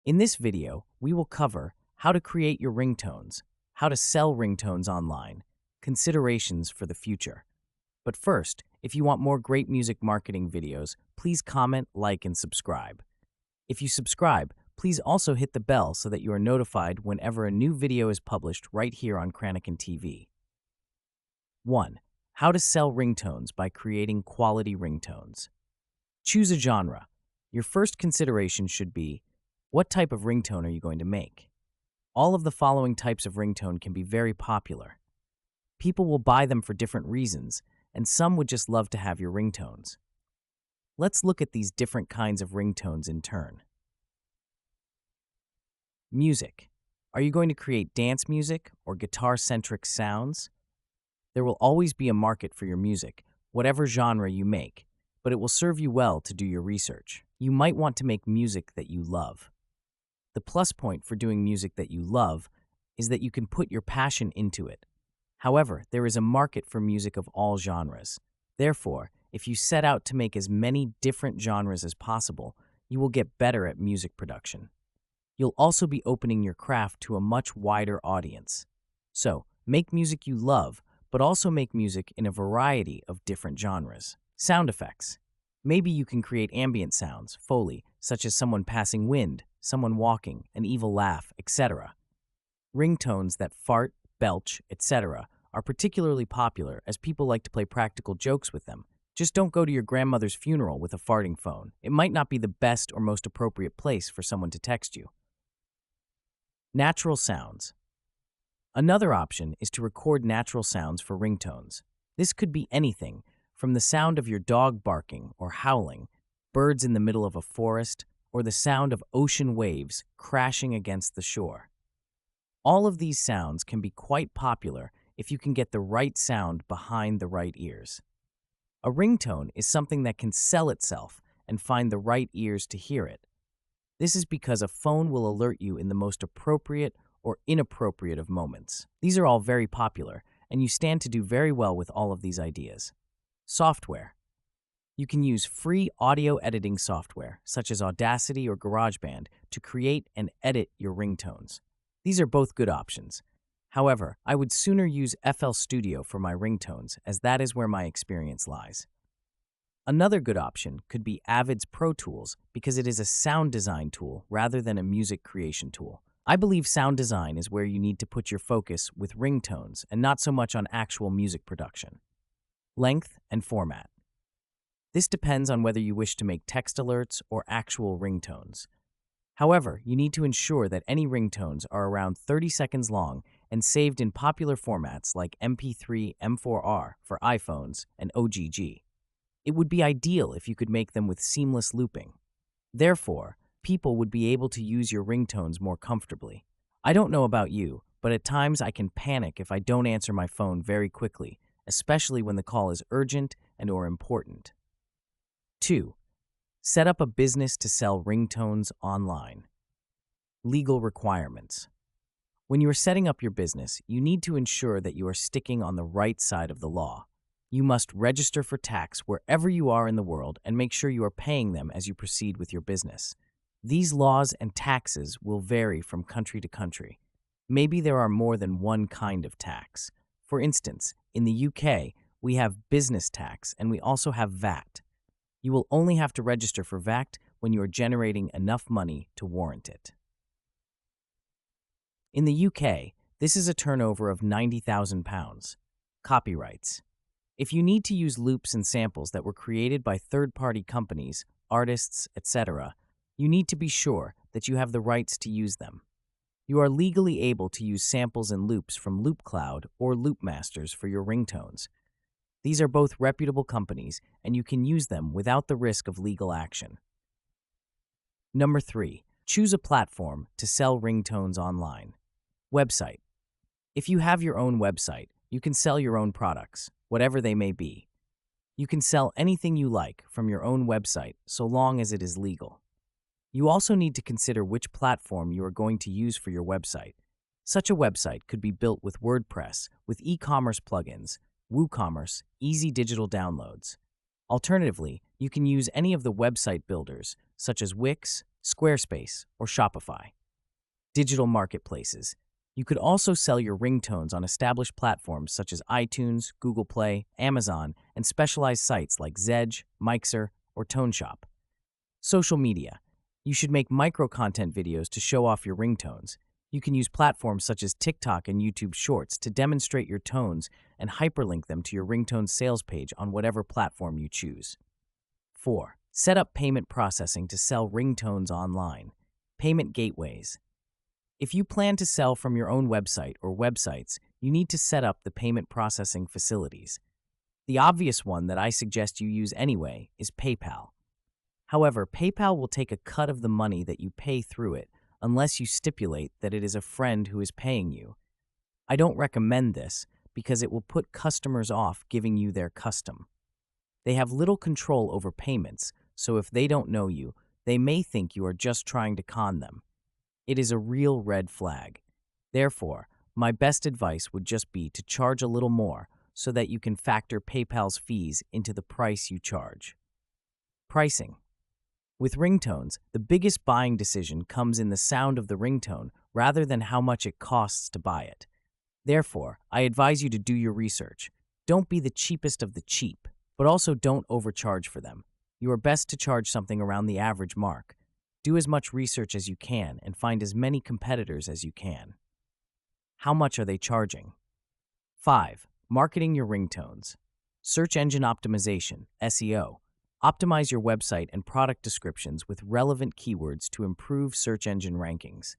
In this video, we will cover how to create your ringtones, how to sell ringtones online, considerations for the future. But first, if you want more great music marketing videos, please comment, like, and subscribe. If you subscribe, please also hit the bell so that you are notified whenever a new video is published right here on Krannaken TV. 1. How to sell ringtones by creating quality ringtones. Choose a genre. Your first consideration should be, what type of ringtone are you going to make? All of the following types of ringtone can be very popular. People will buy them for different reasons, and some would just love to have your ringtones. Let's look at these different kinds of ringtones in turn. Music. Are you going to create dance music or guitar-centric sounds? There will always be a market for your music, whatever genre you make, but it will serve you well to do your research. You might want to make music that you love. The plus point for doing music that you love is that you can put your passion into it. However, there is a market for music of all genres. Therefore, if you set out to make as many different genres as possible, you will get better at music production. You'll also be opening your craft to a much wider audience. So, make music you love, but also make music in a variety of different genres. Sound effects. Maybe you can create ambient sounds, Foley, such as someone passing wind, someone walking, an evil laugh, etc. Ringtones that fart, belch, etc. are particularly popular as people like to play practical jokes with them. Just don't go to your grandmother's funeral with a farting phone. It might not be the best or most appropriate place for someone to text you. Natural sounds. Another option is to record natural sounds for ringtones. This could be anything from the sound of your dog barking or howling, birds in the middle of a forest, or the sound of ocean waves crashing against the shore. All of these sounds can be quite popular if you can get the right sound behind the right ears. A ringtone is something that can sell itself and find the right ears to hear it. This is because a phone will alert you in the most appropriate or inappropriate of moments. These are all very popular, and you stand to do very well with all of these ideas. Software. You can use free audio editing software, such as Audacity or GarageBand, to create and edit your ringtones. These are both good options. However, I would sooner use FL Studio for my ringtones, as that is where my experience lies. Another good option could be Avid's Pro Tools because it is a sound design tool rather than a music creation tool. I believe sound design is where you need to put your focus with ringtones and not so much on actual music production. Length and format. This depends on whether you wish to make text alerts or actual ringtones. However, you need to ensure that any ringtones are around 30 seconds long and saved in popular formats like MP3, M4R for iPhones, and OGG. It would be ideal if you could make them with seamless looping. Therefore, people would be able to use your ringtones more comfortably. I don't know about you, but at times I can panic if I don't answer my phone very quickly, especially when the call is urgent and/or important. 2. Set up a business to sell ringtones online. Legal requirements. When you are setting up your business, you need to ensure that you are sticking on the right side of the law. You must register for tax wherever you are in the world and make sure you are paying them as you proceed with your business. These laws and taxes will vary from country to country. Maybe there are more than one kind of tax. For instance, in the UK, we have business tax and we also have VAT. You will only have to register for VAT when you are generating enough money to warrant it. In the UK, this is a turnover of £90,000. Copyrights. If you need to use loops and samples that were created by third-party companies, artists, etc., you need to be sure that you have the rights to use them. You are legally able to use samples and loops from LoopCloud or Loopmasters for your ringtones. These are both reputable companies, and you can use them without the risk of legal action. Number 3. Choose a platform to sell ringtones online. Website. If you have your own website, you can sell your own products, whatever they may be. You can sell anything you like from your own website so long as it is legal. You also need to consider which platform you are going to use for your website. Such a website could be built with WordPress, with e-commerce plugins, WooCommerce, easy digital downloads. Alternatively, You can use any of the website builders, such as Wix, Squarespace, or Shopify. Digital marketplaces. You could also sell your ringtones on established platforms such as iTunes, Google Play, Amazon, and specialized sites like Zedge, Mixer, or ToneShop. Social media. You should make micro-content videos to show off your ringtones. You can use platforms such as TikTok and YouTube Shorts to demonstrate your tones and hyperlink them to your ringtone sales page on whatever platform you choose. 4. Set up payment processing to sell ringtones online. Payment gateways. If you plan to sell from your own website or websites, you need to set up the payment processing facilities. The obvious one that I suggest you use anyway is PayPal. However, PayPal will take a cut of the money that you pay through it unless you stipulate that it is a friend who is paying you. I don't recommend this because it will put customers off giving you their custom. They have little control over payments, so if they don't know you, they may think you are just trying to con them. It is a real red flag. Therefore, my best advice would just be to charge a little more so that you can factor PayPal's fees into the price you charge. Pricing. With ringtones, the biggest buying decision comes in the sound of the ringtone rather than how much it costs to buy it. Therefore, I advise you to do your research. Don't be the cheapest of the cheap, but also don't overcharge for them. You are best to charge something around the average mark. Do as much research as you can and find as many competitors as you can. How much are they charging? 5. Marketing your ringtones. Search engine optimization, SEO. Optimize your website and product descriptions with relevant keywords to improve search engine rankings.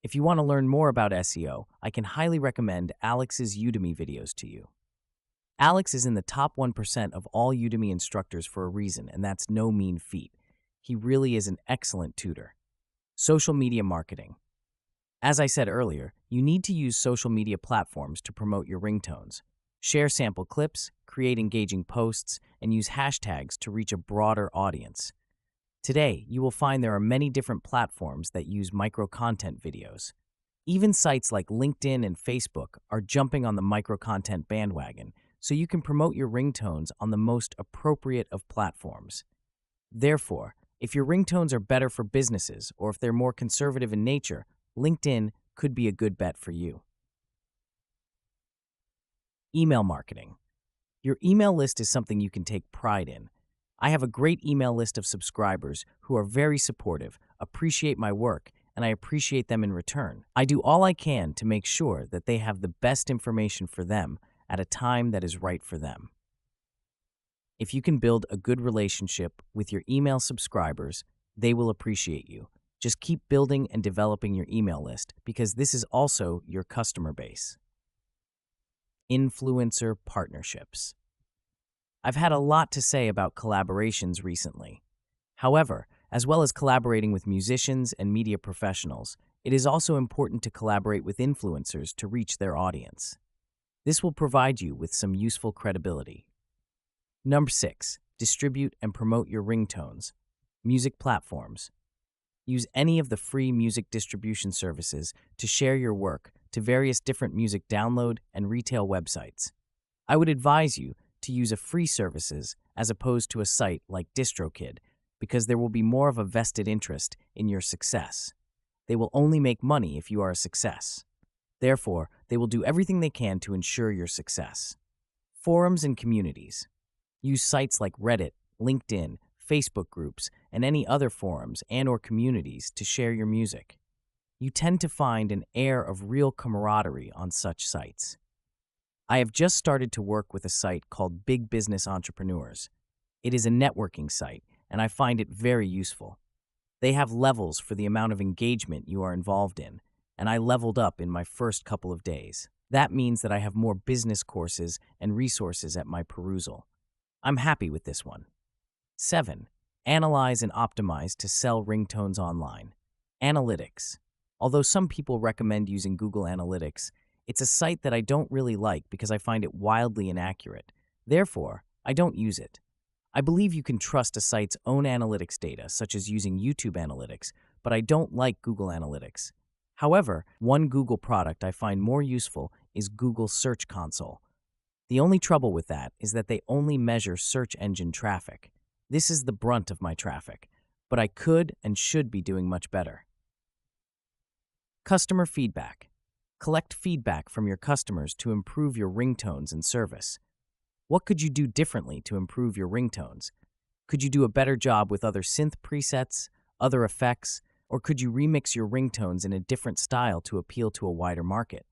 If you want to learn more about SEO, I can highly recommend Alex's Udemy videos to you. Alex is in the top 1% of all Udemy instructors for a reason, and that's no mean feat. He really is an excellent tutor. Social media marketing. As I said earlier, you need to use social media platforms to promote your ringtones. Share sample clips, create engaging posts, and use hashtags to reach a broader audience. Today, you will find there are many different platforms that use micro-content videos. Even sites like LinkedIn and Facebook are jumping on the micro-content bandwagon, so you can promote your ringtones on the most appropriate of platforms. Therefore, if your ringtones are better for businesses or if they're more conservative in nature, LinkedIn could be a good bet for you. Email marketing. Your email list is something you can take pride in. I have a great email list of subscribers who are very supportive, appreciate my work, and I appreciate them in return. I do all I can to make sure that they have the best information for them at a time that is right for them. If you can build a good relationship with your email subscribers, they will appreciate you. Just keep building and developing your email list because this is also your customer base. Influencer partnerships. I've had a lot to say about collaborations recently. However, as well as collaborating with musicians and media professionals, it is also important to collaborate with influencers to reach their audience. This will provide you with some useful credibility. Number 6. Distribute and promote your ringtones. Music platforms. Use any of the free music distribution services to share your work to various different music download and retail websites. I would advise you to use a free services as opposed to a site like DistroKid because there will be more of a vested interest in your success. They will only make money if you are a success. Therefore, they will do everything they can to ensure your success. Forums and communities. Use sites like Reddit, LinkedIn, Facebook groups, and any other forums and/or communities to share your music. You tend to find an air of real camaraderie on such sites. I have just started to work with a site called Big Business Entrepreneurs. It is a networking site, and I find it very useful. They have levels for the amount of engagement you are involved in, and I leveled up in my first couple of days. That means that I have more business courses and resources at my perusal. I'm happy with this one. 7. Analyze and optimize to sell ringtones online. Analytics. Although some people recommend using Google Analytics, it's a site that I don't really like because I find it wildly inaccurate. Therefore, I don't use it. I believe you can trust a site's own analytics data, such as using YouTube Analytics, but I don't like Google Analytics. However, one Google product I find more useful is Google Search Console. The only trouble with that is that they only measure search engine traffic. This is the brunt of my traffic, but I could and should be doing much better. Customer feedback. Collect feedback from your customers to improve your ringtones and service. What could you do differently to improve your ringtones? Could you do a better job with other synth presets, other effects, or could you remix your ringtones in a different style to appeal to a wider market?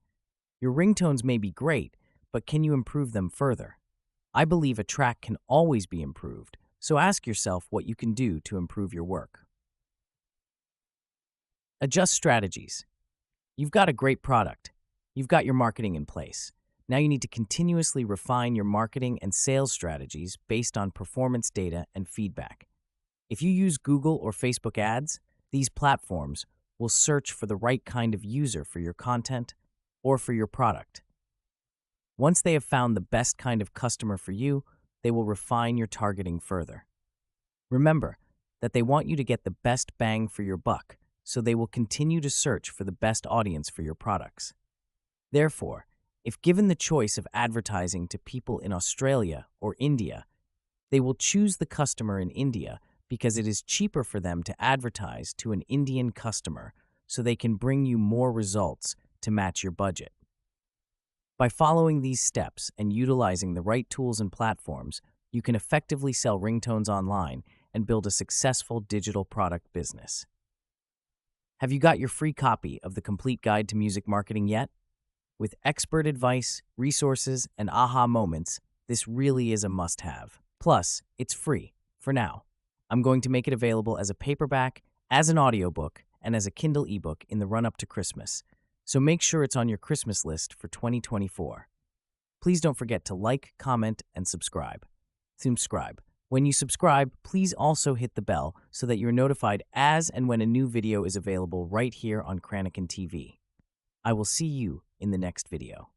Your ringtones may be great, but can you improve them further? I believe a track can always be improved, so ask yourself what you can do to improve your work. Adjust strategies. You've got a great product. You've got your marketing in place. Now you need to continuously refine your marketing and sales strategies based on performance data and feedback. If you use Google or Facebook ads, these platforms will search for the right kind of user for your content or for your product. Once they have found the best kind of customer for you, they will refine your targeting further. Remember that they want you to get the best bang for your buck, so they will continue to search for the best audience for your products. Therefore, if given the choice of advertising to people in Australia or India, they will choose the customer in India because it is cheaper for them to advertise to an Indian customer so they can bring you more results to match your budget. By following these steps and utilizing the right tools and platforms, you can effectively sell ringtones online and build a successful digital product business. Have you got your free copy of the Complete Guide to Music Marketing yet? With expert advice, resources, and aha moments, this really is a must-have. Plus, it's free, for now. I'm going to make it available as a paperback, as an audiobook, and as a Kindle ebook in the run-up to Christmas. So make sure it's on your Christmas list for 2024. Please don't forget to like, comment, and subscribe. When you subscribe, please also hit the bell so that you're notified as and when a new video is available right here on Krannaken TV. I will see you in the next video.